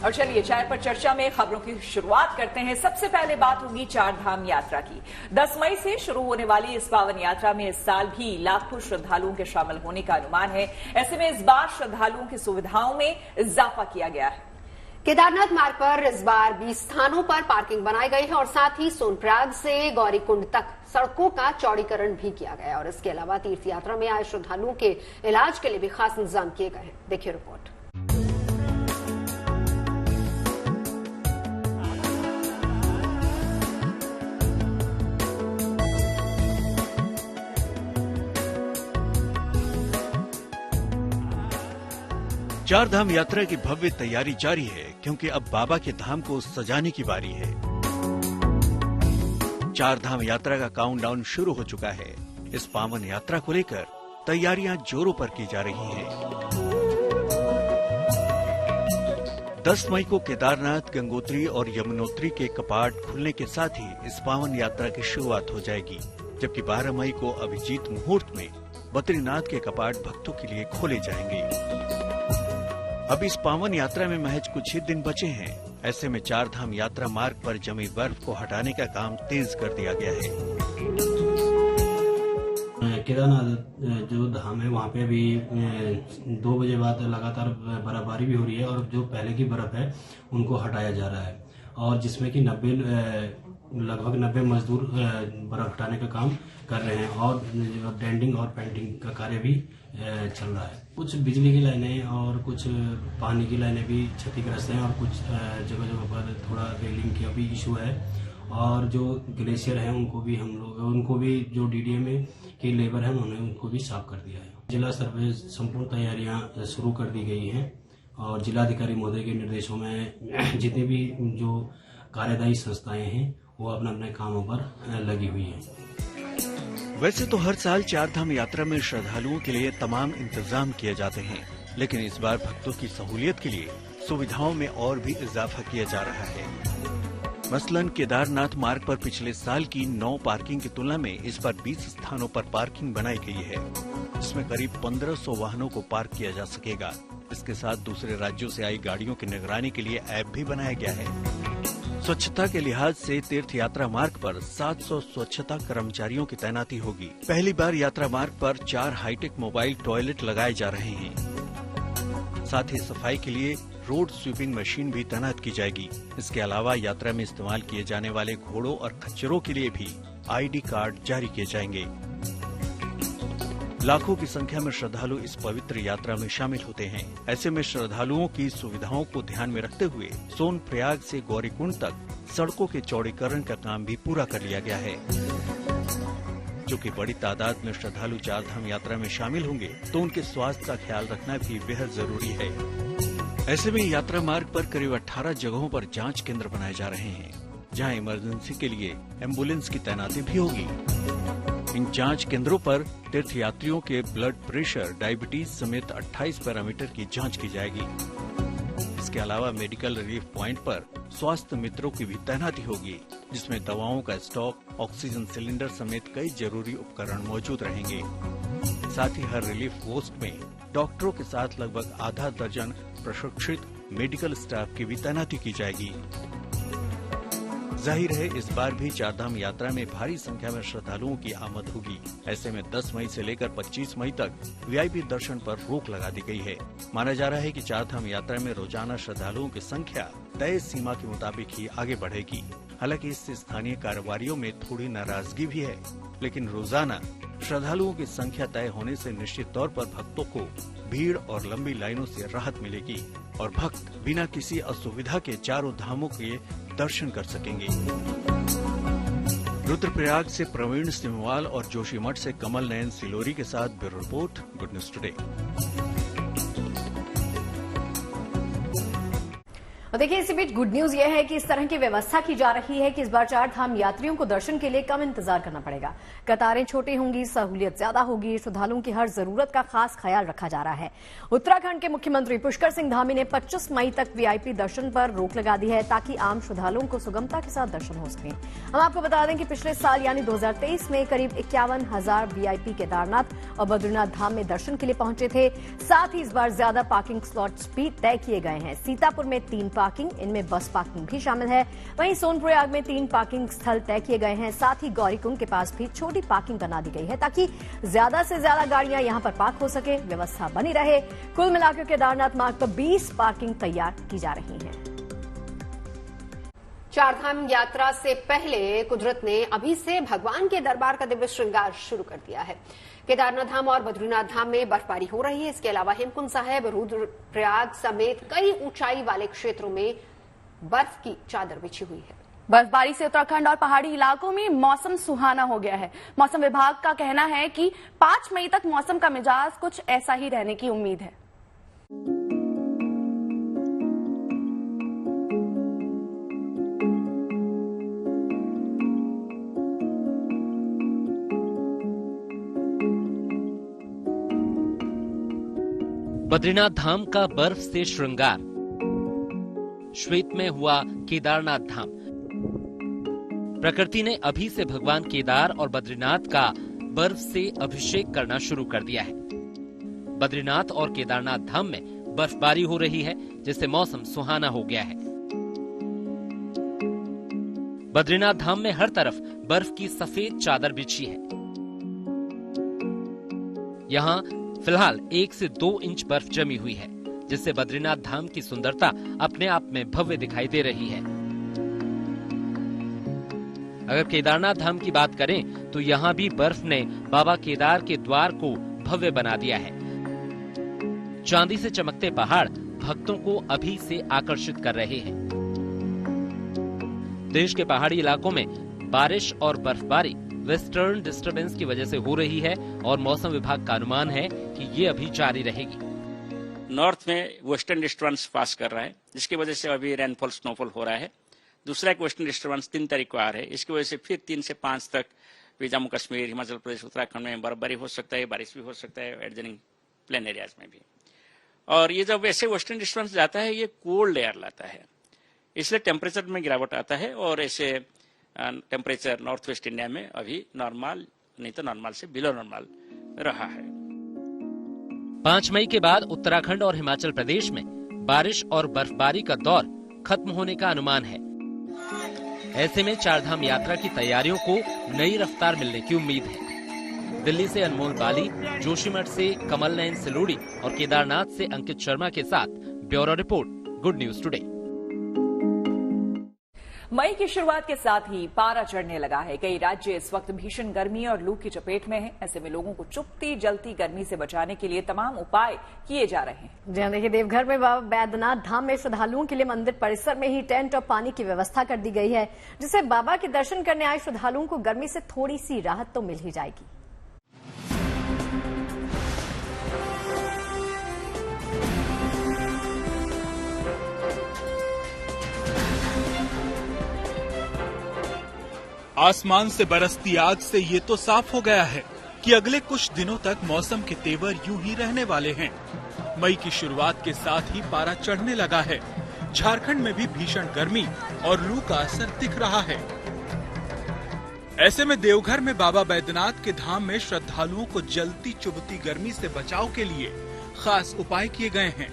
और चलिए चाय पर चर्चा में खबरों की शुरुआत करते हैं। सबसे पहले बात होगी चार धाम यात्रा की। 10 मई से शुरू होने वाली इस पावन यात्रा में इस साल भी लाखों श्रद्धालुओं के शामिल होने का अनुमान है। ऐसे में इस बार श्रद्धालुओं की सुविधाओं में इजाफा किया गया है। केदारनाथ मार्ग पर इस बार 20 स्थानों पर पार्किंग बनाई गई है और साथ ही सोनप्रयाग से गौरीकुंड तक सड़कों का चौड़ीकरण भी किया गया है। और इसके अलावा तीर्थ यात्रा में आए श्रद्धालुओं के इलाज के लिए भी खास इंतजाम किए गए हैं। देखिए रिपोर्ट। चार धाम यात्रा की भव्य तैयारी जारी है, क्योंकि अब बाबा के धाम को सजाने की बारी है। चार धाम यात्रा का काउंटडाउन शुरू हो चुका है। इस पावन यात्रा को लेकर तैयारियां जोरों पर की जा रही हैं। 10 मई को केदारनाथ, गंगोत्री और यमुनोत्री के कपाट खुलने के साथ ही इस पावन यात्रा की शुरुआत हो जाएगी, जबकि 12 मई को अभिजीत मुहूर्त में बद्रीनाथ के कपाट भक्तों के लिए खोले जाएंगे। अब इस पावन यात्रा में महज कुछ ही दिन बचे हैं। ऐसे में चार धाम यात्रा मार्ग पर जमी बर्फ को हटाने का काम तेज कर दिया गया है। केदारनाथ जो धाम है वहाँ पे अभी 2 बजे बाद लगातार बर्फबारी भी हो रही है और जो पहले की बर्फ है उनको हटाया जा रहा है, और जिसमें कि लगभग 90 मजदूर बर्फ हटाने का काम कर रहे हैं और डेंडिंग और पेंटिंग का कार्य भी चल रहा है। कुछ बिजली की लाइनें और कुछ पानी की लाइनें भी क्षतिग्रस्त हैं और कुछ जगह जगह पर थोड़ा रेलिंग का भी इशू है। और जो ग्लेशियर है उनको भी जो डीडीएम के लेबर है उन्होंने उनको भी साफ कर दिया है। जिला स्तर पर संपूर्ण तैयारियां शुरू कर दी गई हैं और जिलाधिकारी महोदय के निर्देशों में जितनी भी जो कार्यदायी संस्थाएं हैं वो अपने अपने कामों पर लगी हुई हैं। वैसे तो हर साल चार धाम यात्रा में श्रद्धालुओं के लिए तमाम इंतजाम किए जाते हैं, लेकिन इस बार भक्तों की सहूलियत के लिए सुविधाओं में और भी इजाफा किया जा रहा है। मसलन केदारनाथ मार्ग पर पिछले साल की 9 पार्किंग की तुलना में इस बार 20 स्थानों पर पार्किंग बनाई गई है, जिसमें करीब 1500 वाहनों को पार्क किया जा सकेगा। इसके साथ दूसरे राज्यों से आई गाड़ियों की निगरानी के लिए ऐप भी बनाया गया है। स्वच्छता के लिहाज से तीर्थ यात्रा मार्ग पर 700 स्वच्छता कर्मचारियों की तैनाती होगी। पहली बार यात्रा मार्ग पर 4 हाईटेक मोबाइल टॉयलेट लगाए जा रहे हैं। साथ ही सफाई के लिए रोड स्वीपिंग मशीन भी तैनात की जाएगी। इसके अलावा यात्रा में इस्तेमाल किए जाने वाले घोड़ों और खच्चरों के लिए भी आईडी कार्ड जारी किए जाएंगे। लाखों की संख्या में श्रद्धालु इस पवित्र यात्रा में शामिल होते हैं। ऐसे में श्रद्धालुओं की सुविधाओं को ध्यान में रखते हुए सोनप्रयाग से गौरीकुंड तक सड़कों के चौड़ीकरण का काम भी पूरा कर लिया गया है। चूँकि बड़ी तादाद में श्रद्धालु चार धाम यात्रा में शामिल होंगे, तो उनके स्वास्थ्य का ख्याल रखना भी बेहद जरूरी है। ऐसे में यात्रा मार्ग पर करीब 18 जगहों पर जांच केंद्र बनाए जा रहे हैं, जहां इमरजेंसी के लिए एम्बुलेंस की तैनाती भी होगी। इन जांच केंद्रों पर तीर्थ यात्रियों के ब्लड प्रेशर, डायबिटीज समेत 28 पैरामीटर की जांच की जाएगी। इसके अलावा मेडिकल रिलीफ पॉइंट पर स्वास्थ्य मित्रों की भी तैनाती होगी, जिसमें दवाओं का स्टॉक, ऑक्सीजन सिलेंडर समेत कई जरूरी उपकरण मौजूद रहेंगे। साथ ही हर रिलीफ पोस्ट में डॉक्टरों के साथ लगभग आधा दर्जन प्रशिक्षित मेडिकल स्टाफ की भी तैनाती की जाएगी। जाहिर है इस बार भी चारधाम यात्रा में भारी संख्या में श्रद्धालुओं की आमद होगी। ऐसे में 10 मई से लेकर 25 मई तक वीआईपी दर्शन पर रोक लगा दी गई है। माना जा रहा है कि चारधाम यात्रा में रोजाना श्रद्धालुओं की संख्या तय सीमा के मुताबिक ही आगे बढ़ेगी। हालांकि इससे स्थानीय कारोबारियों में थोड़ी नाराजगी भी है, लेकिन रोजाना श्रद्धालुओं की संख्या तय होने से निश्चित तौर पर भक्तों को भीड़ और लंबी लाइनों से राहत मिलेगी और भक्त बिना किसी असुविधा के चारों धामों के दर्शन कर सकेंगे। रुद्रप्रयाग से प्रवीण सिमवाल और जोशीमठ से कमल नयन सिलोरी के साथ bureau report, good news today. और देखिए इसी बीच गुड न्यूज यह है कि इस तरह की व्यवस्था की जा रही है कि इस बार चार धाम यात्रियों को दर्शन के लिए कम इंतजार करना पड़ेगा। कतारें छोटी होंगी, सहूलियत ज्यादा होगी, श्रद्धालुओं की हर जरूरत का खास ख्याल रखा जा रहा है। उत्तराखंड के मुख्यमंत्री पुष्कर सिंह धामी ने 25 मई तक वीआईपी दर्शन पर रोक लगा दी है, ताकि आम श्रद्धालुओं को सुगमता के साथ दर्शन हो सके। हम आपको बता दें कि पिछले साल यानी 2023 में करीब 51,000 वीआईपी केदारनाथ और बद्रीनाथ धाम में दर्शन के लिए पहुंचे थे। साथ ही इस बार ज्यादा पार्किंग स्लॉट्स भी तय किए गए हैं। सीतापुर में 3 पार्किंग, इनमें बस पार्किंग भी शामिल है। वहीं सोनप्रयाग में 3 पार्किंग स्थल तय किए गए हैं। साथ ही गौरीकुंड के पास भी छोटी पार्किंग बना दी गई है ताकि ज्यादा से ज्यादा गाड़ियां यहां पर पार्क हो सके, व्यवस्था बनी रहे। कुल मिलाकर केदारनाथ मार्ग पर 20 पार्किंग तैयार की जा रही है। चारधाम यात्रा से पहले कुदरत ने अभी से भगवान के दरबार का दिव्य श्रृंगार शुरू कर दिया है। केदारनाथ धाम और बद्रीनाथ धाम में बर्फबारी हो रही है। इसके अलावा हेमकुंड साहिब, रुद्रप्रयाग समेत कई ऊंचाई वाले क्षेत्रों में बर्फ की चादर बिछी हुई है। बर्फबारी से उत्तराखंड और पहाड़ी इलाकों में मौसम सुहाना हो गया है। मौसम विभाग का कहना है कि 5 मई तक मौसम का मिजाज कुछ ऐसा ही रहने की उम्मीद है। बद्रीनाथ धाम का बर्फ से श्रृंगार, श्वेत में हुआ केदारनाथ धाम। प्रकृति ने अभी से भगवान केदार और बद्रीनाथ का बर्फ से अभिषेक करना शुरू कर दिया है। बद्रीनाथ और केदारनाथ धाम में बर्फबारी हो रही है, जिससे मौसम सुहाना हो गया है। बद्रीनाथ धाम में हर तरफ बर्फ की सफेद चादर बिछी है। यहाँ फिलहाल 1 से 2 इंच बर्फ जमी हुई है, जिससे बद्रीनाथ धाम की सुंदरता अपने आप में भव्य दिखाई दे रही है। अगर केदारनाथ धाम की बात करें तो यहाँ भी बर्फ ने बाबा केदार के द्वार को भव्य बना दिया है। चांदी से चमकते पहाड़ भक्तों को अभी से आकर्षित कर रहे हैं। देश के पहाड़ी इलाकों में बारिश और बर्फबारी वेस्टर्न डिस्टर्बेंस की वजह से हो रही है और मौसम विभाग का अनुमान है कि ये अभी जारी रहेगी। नॉर्थ में वेस्टर्न डिस्टर्बेंस पास कर रहा है, जिसकी वजह से अभी रेनफॉल स्नोफॉल हो रहा है। दूसरा एक वेस्टर्न डिस्टर्बेंस 3 तारीख को आ रहा है, इसकी वजह से फिर 3 से 5 तक भी जम्मू कश्मीर, हिमाचल प्रदेश, उत्तराखंड में बर्फबारी हो सकता है, बारिश भी हो सकता है, एडजनिंग प्लेन एरियाज में भी। और ये जब ऐसे वेस्टर्न डिस्टर्बेंस जाता है, ये कोल्ड एयर लाता है, इसलिए टेम्परेचर में गिरावट आता है। और ऐसे टेम्परेचर नॉर्थ वेस्ट इंडिया में अभी नॉर्मल नहीं तो नॉर्मल से बिलो नॉर्मल रहा है। 5 मई के बाद उत्तराखंड और हिमाचल प्रदेश में बारिश और बर्फबारी का दौर खत्म होने का अनुमान है। ऐसे में चारधाम यात्रा की तैयारियों को नई रफ्तार मिलने की उम्मीद है। दिल्ली से अनमोल बाली, जोशीमठ से कमल नयन सिलोड़ी और केदारनाथ से अंकित शर्मा के साथ bureau report, good news today. मई की शुरुआत के साथ ही पारा चढ़ने लगा है। कई राज्य इस वक्त भीषण गर्मी और लू की चपेट में हैं। ऐसे में लोगों को चुभती जलती गर्मी से बचाने के लिए तमाम उपाय किए जा रहे हैं। जहां देखिए देवघर में बाबा बैद्यनाथ धाम में श्रद्धालुओं के लिए मंदिर परिसर में ही टेंट और पानी की व्यवस्था कर दी गई है, जिससे बाबा के दर्शन करने आए श्रद्धालुओं को गर्मी से थोड़ी सी राहत तो मिल ही जाएगी। आसमान से बरसती आग से ये तो साफ हो गया है कि अगले कुछ दिनों तक मौसम के तेवर यूं ही रहने वाले हैं। मई की शुरुआत के साथ ही पारा चढ़ने लगा है। झारखंड में भी भीषण गर्मी और लू का असर दिख रहा है। ऐसे में देवघर में बाबा बैद्यनाथ के धाम में श्रद्धालुओं को जलती चुभती गर्मी से बचाव के लिए खास उपाय किए गए हैं।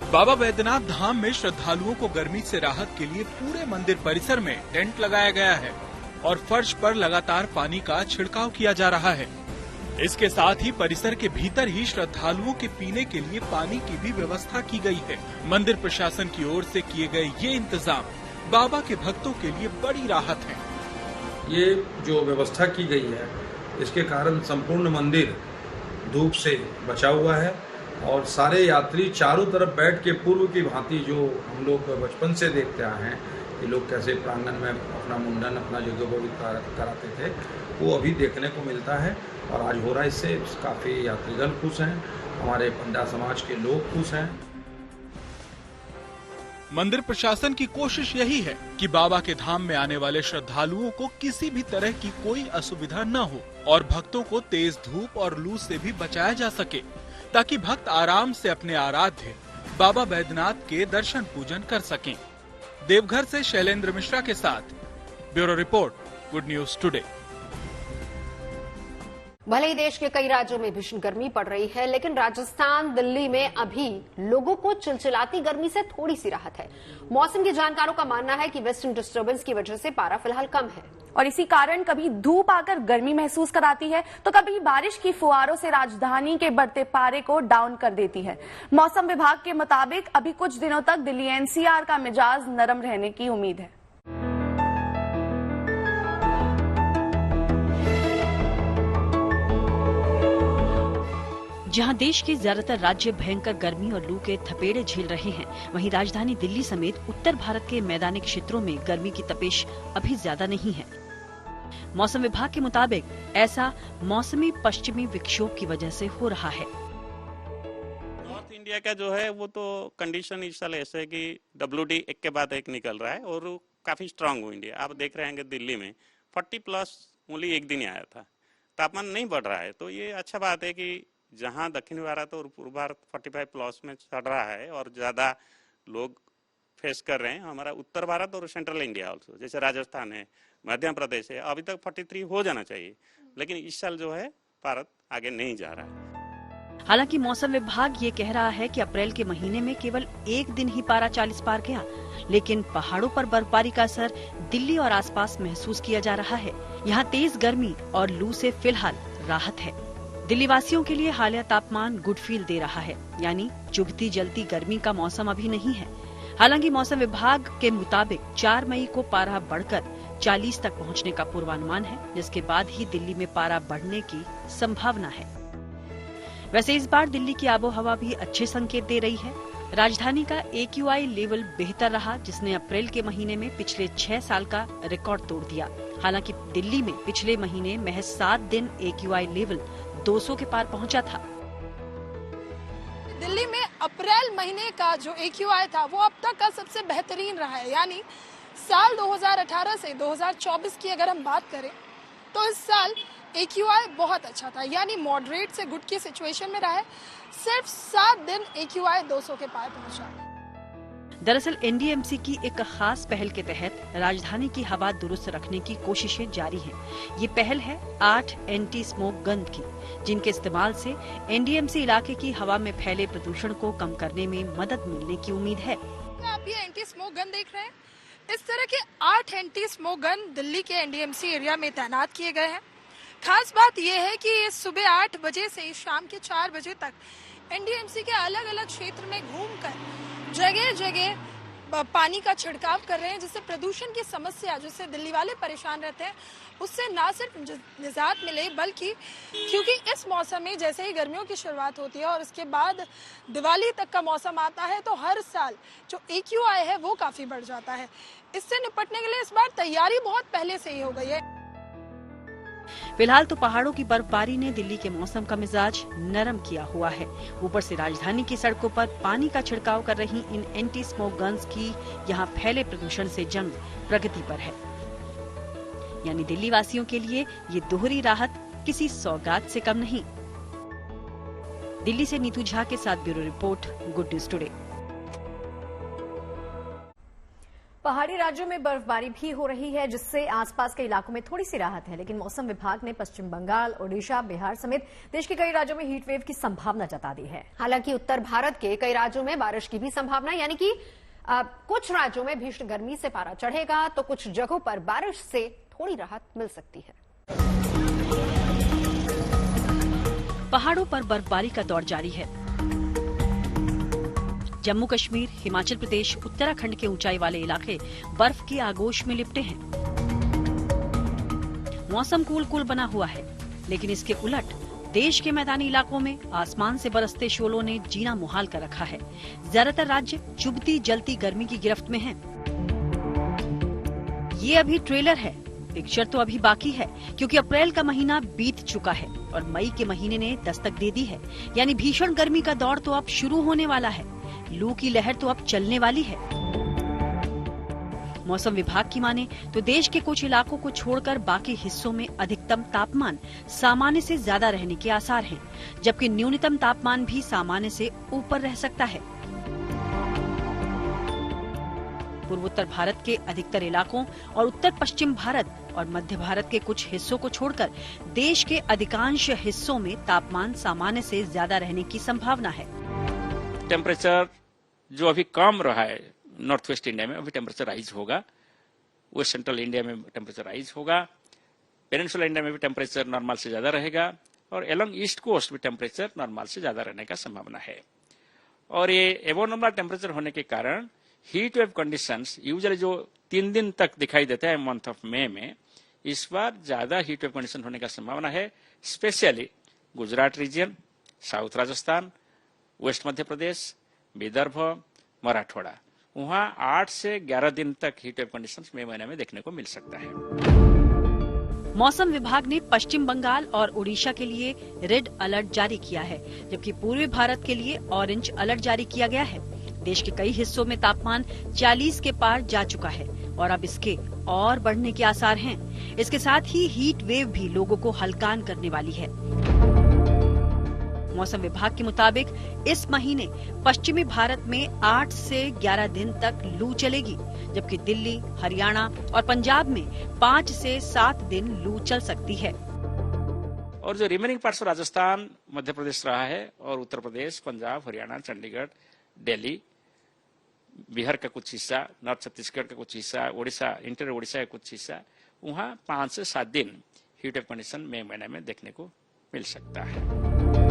बाबा बैद्यनाथ धाम में श्रद्धालुओं को गर्मी से राहत के लिए पूरे मंदिर परिसर में टेंट लगाया गया है और फर्श पर लगातार पानी का छिड़काव किया जा रहा है। इसके साथ ही परिसर के भीतर ही श्रद्धालुओं के पीने के लिए पानी की भी व्यवस्था की गई है। मंदिर प्रशासन की ओर से किए गए ये इंतजाम बाबा के भक्तों के लिए बड़ी राहत है। ये जो व्यवस्था की गई है, इसके कारण संपूर्ण मंदिर धूप से बचा हुआ है और सारे यात्री चारों तरफ बैठ के पूर्व की भांति जो हम लोग बचपन से देखते आए हैं कि लोग कैसे प्रांगण में अपना मुंडन, अपना यज्ञोपवीत कराते थे, वो अभी देखने को मिलता है और आज हो रहा है। इससे काफी यात्रीगण खुश हैं, हमारे पंडा समाज के लोग खुश हैं। मंदिर प्रशासन की कोशिश यही है कि बाबा के धाम में आने वाले श्रद्धालुओं को किसी भी तरह की कोई असुविधा न हो और भक्तों को तेज धूप और लू से भी बचाया जा सके, ताकि भक्त आराम से अपने आराध्य बाबा बैद्यनाथ के दर्शन पूजन कर सकें। देवघर से शैलेंद्र मिश्रा के साथ bureau report, good news today. भले ही देश के कई राज्यों में भीषण गर्मी पड़ रही है, लेकिन राजस्थान, दिल्ली में अभी लोगों को चिलचिलाती गर्मी से थोड़ी सी राहत है। मौसम के जानकारों का मानना है कि वेस्टर्न डिस्टर्बेंस की वजह से पारा फिलहाल कम है और इसी कारण कभी धूप आकर गर्मी महसूस कराती है तो कभी बारिश की फुहारों से राजधानी के बढ़ते पारे को डाउन कर देती है। मौसम विभाग के मुताबिक अभी कुछ दिनों तक दिल्ली एनसीआर का मिजाज नरम रहने की उम्मीद है। जहां देश के ज्यादातर राज्य भयंकर गर्मी और लू के थपेड़े झेल रहे हैं, वहीं राजधानी दिल्ली समेत उत्तर भारत के मैदानी क्षेत्रों में गर्मी की तपिश अभी ज्यादा नहीं है। मौसम विभाग के मुताबिक ऐसा मौसमी पश्चिमी विक्षोभ की वजह से हो रहा है। नॉर्थ इंडिया का जो है वो तो कंडीशन इस साल ऐसे है कि WD एक के बाद एक निकल रहा है और काफी स्ट्रांग हो इंडिया। आप देख रहे हैं दिल्ली में 40+ ओनली एक दिन ही आया था, तापमान नहीं बढ़ रहा है। तो ये अच्छा बात है कि जहां दक्षिण भारत और पूर्व भारत 45+ में चढ़ रहा है और ज्यादा लोग फेस कर रहे हैं, हमारा उत्तर भारत और सेंट्रल इंडिया ऑल्सो, जैसे राजस्थान है, मध्य प्रदेश है, अभी तक 43 हो जाना चाहिए, लेकिन इस साल जो है भारत आगे नहीं जा रहा है। हालांकि मौसम विभाग ये कह रहा है कि अप्रैल के महीने में केवल एक दिन ही पारा 40 पार गया, लेकिन पहाड़ों पर बर्फबारी का असर दिल्ली और आसपास महसूस किया जा रहा है। यहाँ तेज गर्मी और लू से फिलहाल राहत है। दिल्ली वासियों के लिए हालिया तापमान गुड फील दे रहा है, यानी चुभती जलती गर्मी का मौसम अभी नहीं है। हालांकि मौसम विभाग के मुताबिक 4 मई को पारा बढ़कर 40 तक पहुंचने का पूर्वानुमान है, जिसके बाद ही दिल्ली में पारा बढ़ने की संभावना है। वैसे इस बार दिल्ली की आबोहवा भी अच्छे संकेत दे रही है। राजधानी का AQI लेवल बेहतर रहा, जिसने अप्रैल के महीने में पिछले 6 साल का रिकॉर्ड तोड़ दिया। हालांकि दिल्ली में पिछले महीने महज 7 दिन AQI लेवल 200 के पार पहुंचा था। दिल्ली में अप्रैल महीने का जो AQI था वो अब तक का सबसे बेहतरीन रहा है। यानी साल 2018 से 2024 की अगर हम बात करें तो इस साल AQI बहुत अच्छा था, यानी मॉडरेट से गुड की सिचुएशन में रहा है। सिर्फ 7 दिन AQI 200 के पार पहुंचा। दरअसल NDMC की एक खास पहल के तहत राजधानी की हवा दुरुस्त रखने की कोशिशें जारी हैं। ये पहल है 8 एंटी स्मोक गन की, जिनके इस्तेमाल से NDMC इलाके की हवा में फैले प्रदूषण को कम करने में मदद मिलने की उम्मीद है। आप ये एंटी स्मोक गन देख रहे हैं। इस तरह के 8 एंटी स्मोक गन दिल्ली के NDMC एरिया में तैनात किए गए हैं। खास बात यह है कि सुबह 8 बजे से शाम के 4 बजे तक NDMC के अलग अलग क्षेत्र में घूमकर जगह जगह पानी का छिड़काव कर रहे हैं, जिससे प्रदूषण की समस्या जिससे दिल्ली वाले परेशान रहते हैं उससे ना सिर्फ निजात मिले, बल्कि क्योंकि इस मौसम में जैसे ही गर्मियों की शुरुआत होती है और उसके बाद दिवाली तक का मौसम आता है तो हर साल जो AQI है वो काफी बढ़ जाता है। इससे निपटने के लिए इस बार तैयारी बहुत पहले से ही हो गई है। फिलहाल तो पहाड़ों की बर्फबारी ने दिल्ली के मौसम का मिजाज नरम किया हुआ है। ऊपर से राजधानी की सड़कों पर पानी का छिड़काव कर रही इन एंटी स्मोक गन्स की यहाँ फैले प्रदूषण से जंग प्रगति पर है। यानी दिल्ली वासियों के लिए ये दोहरी राहत किसी सौगात से कम नहीं। दिल्ली से नीतू झा के साथ bureau report, good news today. पहाड़ी राज्यों में बर्फबारी भी हो रही है, जिससे आसपास के इलाकों में थोड़ी सी राहत है, लेकिन मौसम विभाग ने पश्चिम बंगाल, ओडिशा, बिहार समेत देश के कई राज्यों में हीट वेव की संभावना जता दी है। हालांकि उत्तर भारत के कई राज्यों में बारिश की भी संभावना, यानी कि कुछ राज्यों में भीषण गर्मी से पारा चढ़ेगा तो कुछ जगहों पर बारिश से थोड़ी राहत मिल सकती है। पहाड़ों पर बर्फबारी का दौर जारी है। जम्मू कश्मीर, हिमाचल प्रदेश, उत्तराखंड के ऊंचाई वाले इलाके बर्फ की आगोश में लिपटे हैं। मौसम कूल बना हुआ है, लेकिन इसके उलट देश के मैदानी इलाकों में आसमान से बरसते शोलों ने जीना मुहाल कर रखा है। ज्यादातर राज्य चुभती जलती गर्मी की गिरफ्त में हैं। ये अभी ट्रेलर है, पिक्चर तो अभी बाकी है, क्योंकि अप्रैल का महीना बीत चुका है और मई के महीने ने दस्तक दे दी है। यानी भीषण गर्मी का दौर तो अब शुरू होने वाला है। लू की लहर तो अब चलने वाली है। मौसम विभाग की माने तो देश के कुछ इलाकों को छोड़कर बाकी हिस्सों में अधिकतम तापमान सामान्य से ज्यादा रहने के आसार हैं, जबकि न्यूनतम तापमान भी सामान्य से ऊपर रह सकता है। पूर्वोत्तर भारत के अधिकतर इलाकों और उत्तर पश्चिम भारत और मध्य भारत के कुछ हिस्सों को छोड़कर देश के अधिकांश हिस्सों में तापमान सामान्य से ज्यादा रहने की संभावना है। टेम्परेचर जो अभी कम रहा है नॉर्थ वेस्ट इंडिया में, अभी टेम्परेचर राइज होगा। वेस्ट सेंट्रल इंडिया में टेम्परेचर राइज होगा। पेनिनसुला इंडिया में भी टेम्परेचर नॉर्मल से ज्यादा रहेगा और एलोंग ईस्ट कोस्ट भी टेम्परेचर नॉर्मल से ज्यादा रहने का संभावना है। और ये एबो नॉर्मल टेम्परेचर होने के कारण हीट वेव कंडीशंस यूजुअली जो 3 दिन तक दिखाई देता है मंथ ऑफ मई में, इस बार ज्यादा हीट वेव कंडीशन होने का संभावना है। Specially Gujarat region, south Rajasthan, west Madhya Pradesh, Vidarbha, Marathwada, वहां 8 से 11 दिन तक हीट वेव कंडीशंस मई महीने में देखने को मिल सकता है। मौसम विभाग ने पश्चिम बंगाल और उड़ीसा के लिए रेड अलर्ट जारी किया है, जबकि पूर्वी भारत के लिए ऑरेंज अलर्ट जारी किया गया है। देश के कई हिस्सों में तापमान 40 के पार जा चुका है और अब इसके और बढ़ने के आसार हैं। इसके साथ ही हीट वेव भी लोगों को हलकान करने वाली है। मौसम विभाग के मुताबिक इस महीने पश्चिमी भारत में 8 से 11 दिन तक लू चलेगी, जबकि दिल्ली, हरियाणा और पंजाब में 5 से 7 दिन लू चल सकती है। और जो remaining parts of Rajasthan, Madhya Pradesh रहा है और उत्तर प्रदेश, पंजाब, हरियाणा, चंडीगढ़, दिल्ली, बिहार का कुछ हिस्सा, नॉर्थ छत्तीसगढ़ का कुछ हिस्सा, ओडिशा, इंटीरियर ओडिशा का कुछ हिस्सा, वहाँ 5 से 7 दिन हीट वेव कंडीशन मई महीने में देखने को मिल सकता है।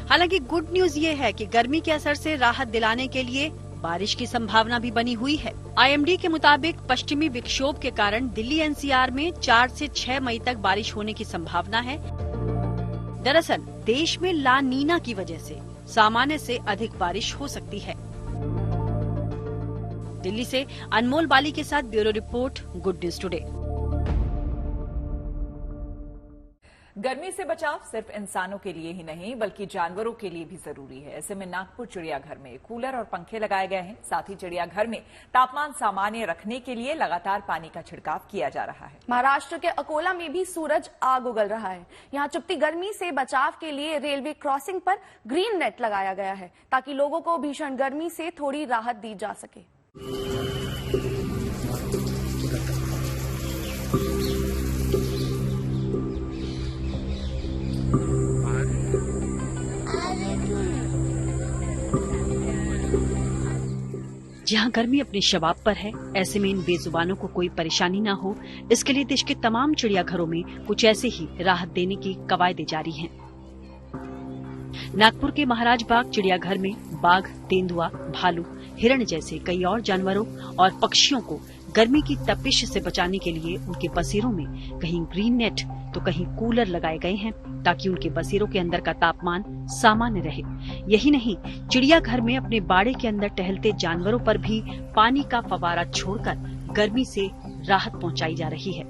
हालांकि गुड न्यूज ये है कि गर्मी के असर से राहत दिलाने के लिए बारिश की संभावना भी बनी हुई है। IMD के मुताबिक पश्चिमी विक्षोभ के कारण दिल्ली NCR में 4 से 6 मई तक बारिश होने की संभावना है। दरअसल देश में ला नीना की वजह से सामान्य से अधिक बारिश हो सकती है। दिल्ली से अनमोल बाली के साथ bureau report, good news today. गर्मी से बचाव सिर्फ इंसानों के लिए ही नहीं बल्कि जानवरों के लिए भी जरूरी है। ऐसे में नागपुर चिड़ियाघर में कूलर और पंखे लगाए गए हैं। साथ ही चिड़ियाघर में तापमान सामान्य रखने के लिए लगातार पानी का छिड़काव किया जा रहा है। महाराष्ट्र के अकोला में भी सूरज आग उगल रहा है। यहाँ चुभती गर्मी से बचाव के लिए रेलवे क्रॉसिंग पर ग्रीन नेट लगाया गया है ताकि लोगों को भीषण गर्मी से थोड़ी राहत दी जा सके। जहां गर्मी अपने शबाब पर है, ऐसे में इन बेजुबानों को कोई परेशानी न हो, इसके लिए देश के तमाम चिड़ियाघरों में कुछ ऐसे ही राहत देने की कवायदें जारी हैं। नागपुर के महाराज बाग चिड़ियाघर में बाघ, तेंदुआ, भालू, हिरण जैसे कई और जानवरों और पक्षियों को गर्मी की तपिश से बचाने के लिए उनके बसेरों में कहीं ग्रीन नेट तो कहीं कूलर लगाए गए हैं ताकि उनके बसेरों के अंदर का तापमान सामान्य रहे। यही नहीं, चिड़ियाघर में अपने बाड़े के अंदर टहलते जानवरों पर भी पानी का फवारा छोड़कर गर्मी से राहत पहुंचाई जा रही है।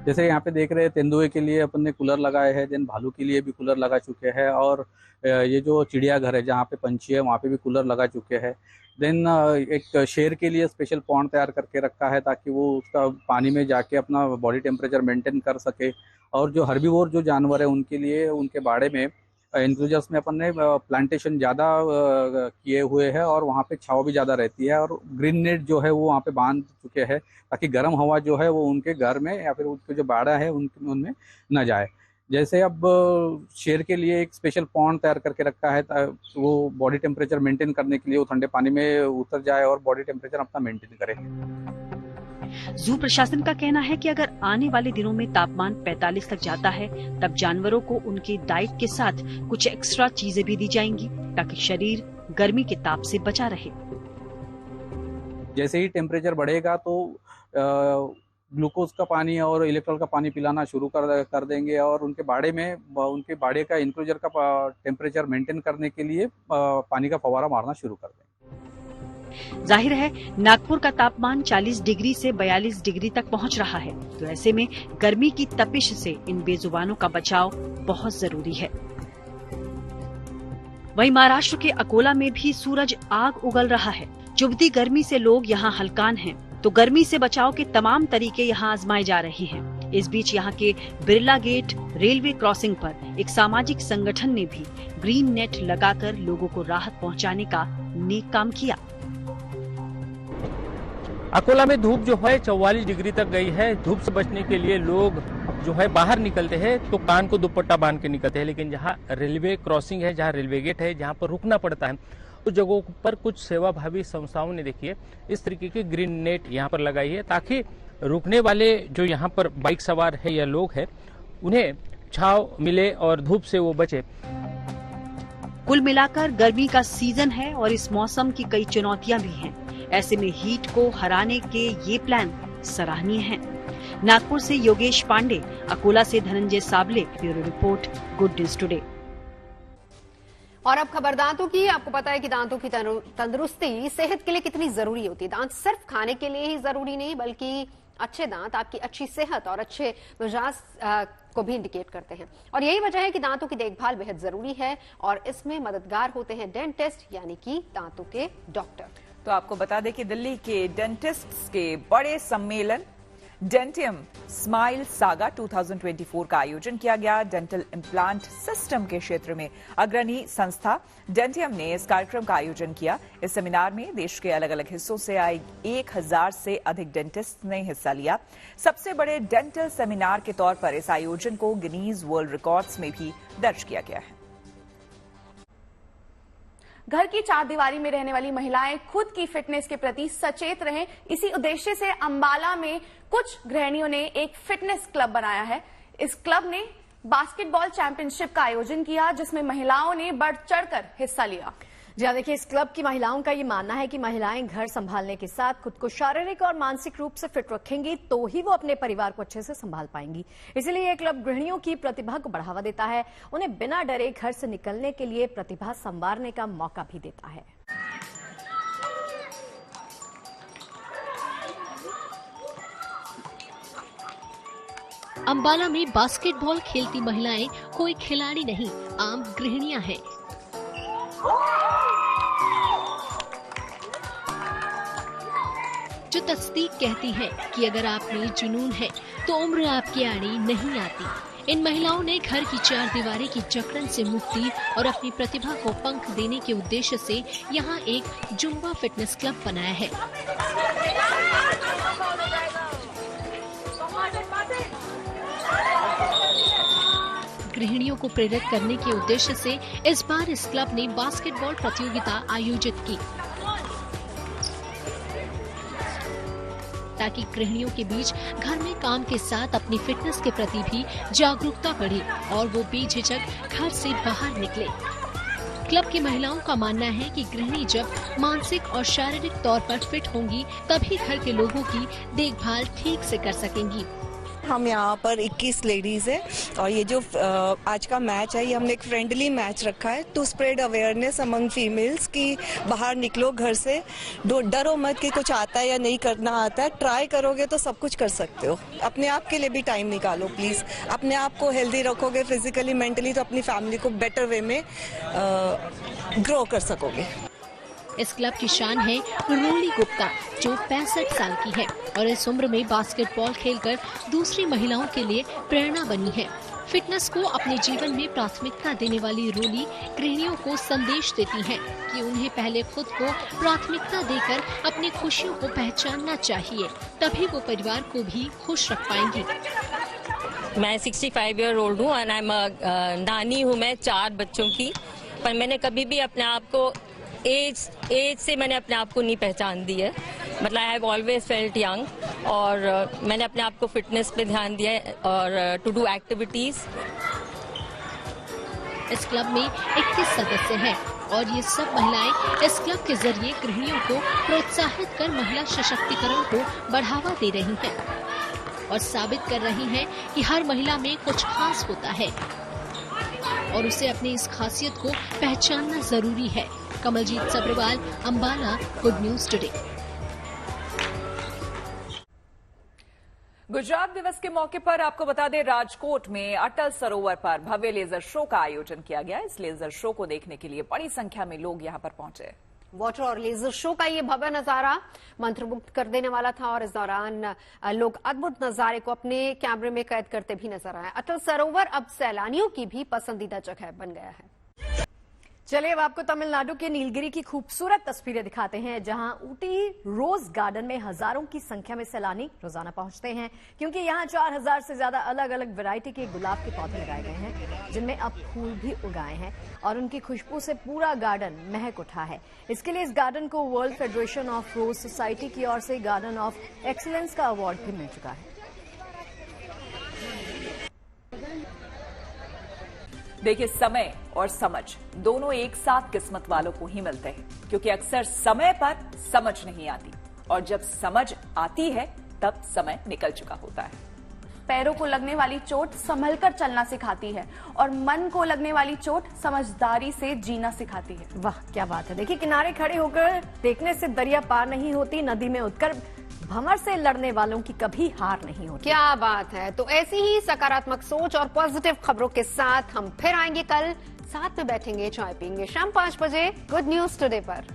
जैसे यहाँ पे देख रहे हैं, तेंदुए के लिए अपन ने कूलर लगाए हैं, देन भालू के लिए भी कूलर लगा चुके हैं और ये जो चिड़ियाघर है जहाँ पे पंछी है वहाँ पे भी कूलर लगा चुके हैं। देन एक शेर के लिए स्पेशल पॉन्ड तैयार करके रखा है ताकि वो उसका पानी में जाके अपना बॉडी टेम्परेचर मेंटेन कर सके। और जो हर्बीवोर जो जानवर है उनके लिए उनके बाड़े में इंक्लोजर्स में अपन ने प्लांटेशन ज़्यादा किए हुए हैं और वहाँ पे छाव भी ज़्यादा रहती है और ग्रीन नेट जो है वो वहाँ पे बांध चुके हैं ताकि गर्म हवा जो है वो उनके घर में या फिर उनके जो बाड़ा है उनमें न जाए। जैसे अब शेर के लिए एक स्पेशल पॉन्ड तैयार करके रखा है वो बॉडी टेम्परेचर मेंटेन करने के लिए वो ठंडे पानी में उतर जाए और बॉडी टेम्परेचर अपना मेंटेन करे। जू प्रशासन का कहना है कि अगर आने वाले दिनों में तापमान 45 तक जाता है तब जानवरों को उनकी डाइट के साथ कुछ एक्स्ट्रा चीजें भी दी जाएंगी ताकि शरीर गर्मी के ताप से बचा रहे। जैसे ही टेम्परेचर बढ़ेगा तो ग्लूकोज का पानी और इलेक्ट्रॉल का पानी पिलाना शुरू कर देंगे और उनके बाड़े का इंक्लोजर का टेम्परेचर मेंटेन करने के लिए पानी का फवारा मारना शुरू कर देंगे। जाहिर है नागपुर का तापमान 40 डिग्री से 42 डिग्री तक पहुंच रहा है, तो ऐसे में गर्मी की तपिश से इन बेजुबानों का बचाव बहुत जरूरी है। वहीं महाराष्ट्र के अकोला में भी सूरज आग उगल रहा है। चुभती गर्मी से लोग यहाँ हलकान हैं, तो गर्मी से बचाव के तमाम तरीके यहाँ आजमाए जा रहे हैं। इस बीच यहाँ के बिरला गेट रेलवे क्रॉसिंग पर एक सामाजिक संगठन ने भी ग्रीन नेट लगाकर लोगों को राहत पहुँचाने का नेक काम किया। अकोला में धूप जो है 44 डिग्री तक गई है। धूप से बचने के लिए लोग जो है बाहर निकलते हैं तो कान को दुपट्टा बांध के निकलते हैं, लेकिन जहाँ रेलवे क्रॉसिंग है, जहाँ रेलवे गेट है, जहाँ पर रुकना पड़ता है, उस जगहों पर कुछ सेवाभावी संस्थाओं ने देखिए इस तरीके की ग्रीन नेट यहाँ पर लगाई है ताकि रुकने वाले जो यहाँ पर बाइक सवार है या लोग हैं उन्हें छांव मिले और धूप से वो बचे। कुल मिलाकर गर्मी का सीजन है और इस मौसम की कई चुनौतियां भी हैं। ऐसे में हीट को हराने के ये प्लान सराहनीय हैं। नागपुर से योगेश पांडे, अकोला से Dhananjay Sable, bureau report, good news today. और अब खबर दांतों की। आपको पता है कि दांतों की तंदुरुस्ती सेहत के लिए कितनी जरूरी होती है। दांत सिर्फ खाने के लिए ही जरूरी नहीं, बल्कि अच्छे दांत आपकी अच्छी सेहत और अच्छे मिजाज को भी इंडिकेट करते हैं। और यही वजह है कि दांतों की देखभाल बेहद जरूरी है और इसमें मददगार होते हैं डेंटिस्ट, यानी कि दांतों के डॉक्टर। तो आपको बता दें कि दिल्ली के डेंटिस्ट्स के बड़े सम्मेलन डेंटियम स्माइल सागा 2024 का आयोजन किया गया। डेंटल इम्प्लांट सिस्टम के क्षेत्र में अग्रणी संस्था डेंटियम ने इस कार्यक्रम का आयोजन किया। इस सेमिनार में देश के अलग अलग हिस्सों से आए 1000 से अधिक डेंटिस्ट ने हिस्सा लिया। सबसे बड़े डेंटल सेमिनार के तौर पर इस आयोजन को गिनीज वर्ल्ड रिकॉर्ड्स में भी दर्ज किया गया है। घर की चारदीवारी में रहने वाली महिलाएं खुद की फिटनेस के प्रति सचेत रहें, इसी उद्देश्य से अंबाला में कुछ गृहिणियों ने एक फिटनेस क्लब बनाया है। इस क्लब ने बास्केटबॉल चैंपियनशिप का आयोजन किया, जिसमें महिलाओं ने बढ़ चढ़कर हिस्सा लिया। जी देखिए, इस क्लब की महिलाओं का ये मानना है कि महिलाएं घर संभालने के साथ खुद को शारीरिक और मानसिक रूप से फिट रखेंगी तो ही वो अपने परिवार को अच्छे से संभाल पाएंगी। इसलिए ये क्लब गृहिणियों की प्रतिभा को बढ़ावा देता है, उन्हें बिना डरे घर से निकलने के लिए प्रतिभा संवारने का मौका भी देता है। अंबाला में बास्केटबॉल खेलती महिलाएं कोई खिलाड़ी नहीं, आम गृहिणियां हैं। जो तस्दीक कहती है कि अगर आप में जुनून है तो उम्र आपकी आड़ी नहीं आती। इन महिलाओं ने घर की चारदीवारी की जकड़न से मुक्ति और अपनी प्रतिभा को पंख देने के उद्देश्य से यहाँ एक जुम्बा फिटनेस क्लब बनाया है। गृहिणियों को प्रेरित करने के उद्देश्य से इस बार इस क्लब ने बास्केटबॉल प्रतियोगिता आयोजित की ताकि गृहिणियों के बीच घर में काम के साथ अपनी फिटनेस के प्रति भी जागरूकता बढ़े और वो बेझिझक घर से बाहर निकले। क्लब की महिलाओं का मानना है कि गृहिणी जब मानसिक और शारीरिक तौर पर फिट होंगी तभी घर के लोगों की देखभाल ठीक से कर सकेंगी। हम यहाँ पर 21 लेडीज है और ये जो आज का मैच है ये हमने एक फ्रेंडली मैच रखा है to spread awareness among females कि बाहर निकलो घर से, डरो मत कि कुछ आता है या नहीं करना आता है, ट्राई करोगे तो सब कुछ कर सकते हो। अपने आप के लिए भी टाइम निकालो प्लीज। अपने आप को हेल्दी रखोगे फिजिकली मेंटली तो अपनी फैमिली को बेटर वे में ग्रो कर सकोगे। इस क्लब की शान है रोली गुप्ता जो 65 साल की है और इस उम्र में बास्केटबॉल खेलकर दूसरी महिलाओं के लिए प्रेरणा बनी है। फिटनेस को अपने जीवन में प्राथमिकता देने वाली रोली गृहिणियों को संदेश देती हैं कि उन्हें पहले खुद को प्राथमिकता देकर अपनी खुशियों को पहचानना चाहिए, तभी वो परिवार को भी खुश रख पाएंगी। मैं 65 ईयर ओल्ड हूँ और नानी हूँ मैं 4 बच्चों की, पर मैंने कभी भी अपने आप को एज से मैंने अपने आप को नहीं पहचान दी है। मतलब I have always felt young और मैंने अपने आप को फिटनेस पे ध्यान दिया है और टू डू एक्टिविटीज। इस क्लब में 21 सदस्य हैं और ये सब महिलाएं इस क्लब के जरिए गृहिणियों को प्रोत्साहित कर महिला सशक्तिकरण को बढ़ावा दे रही हैं और साबित कर रही हैं कि हर महिला में कुछ खास होता है और उसे अपनी इस खासियत को पहचानना जरूरी है। Kamaljeet Sabharwal, Ambala, good news today. Gujarat दिवस के मौके पर आपको बता दें राजकोट में अटल सरोवर पर भव्य लेजर शो का आयोजन किया गया। इस लेजर शो को देखने के लिए बड़ी संख्या में लोग यहां पर पहुंचे। वाटर और लेजर शो का ये भव्य नजारा मंत्रमुग्ध कर देने वाला था और इस दौरान लोग अद्भुत नजारे को अपने कैमरे में कैद करते भी नजर आए। अटल सरोवर अब सैलानियों की भी पसंदीदा जगह बन गया है। चलिए अब आपको तमिलनाडु के नीलगिरी की खूबसूरत तस्वीरें दिखाते हैं, जहां ऊटी रोज गार्डन में हजारों की संख्या में सैलानी रोजाना पहुंचते हैं, क्योंकि यहां 4000 से ज्यादा अलग अलग वैरायटी के गुलाब के पौधे लगाए गए हैं, जिनमें अब फूल भी उगाए हैं और उनकी खुशबू से पूरा गार्डन महक उठा है। इसके लिए इस गार्डन को world federation of rose society की ओर से गार्डन ऑफ एक्सीलेंस का अवार्ड भी मिल चुका है। देखिए, समय और समझ दोनों एक साथ किस्मत वालों को ही मिलते हैं, क्योंकि अक्सर समय पर समझ नहीं आती और जब समझ आती है तब समय निकल चुका होता है। पैरों को लगने वाली चोट संभलकर चलना सिखाती है और मन को लगने वाली चोट समझदारी से जीना सिखाती है। वाह, क्या बात है। देखिए, किनारे खड़े होकर देखने से दरिया पार नहीं होती, नदी में उतकर भंवर से लड़ने वालों की कभी हार नहीं होती। क्या बात है। तो ऐसी ही सकारात्मक सोच और पॉजिटिव खबरों के साथ हम फिर आएंगे कल, साथ में बैठेंगे, चाय पीएंगे शाम 5 बजे गुड न्यूज टुडे पर।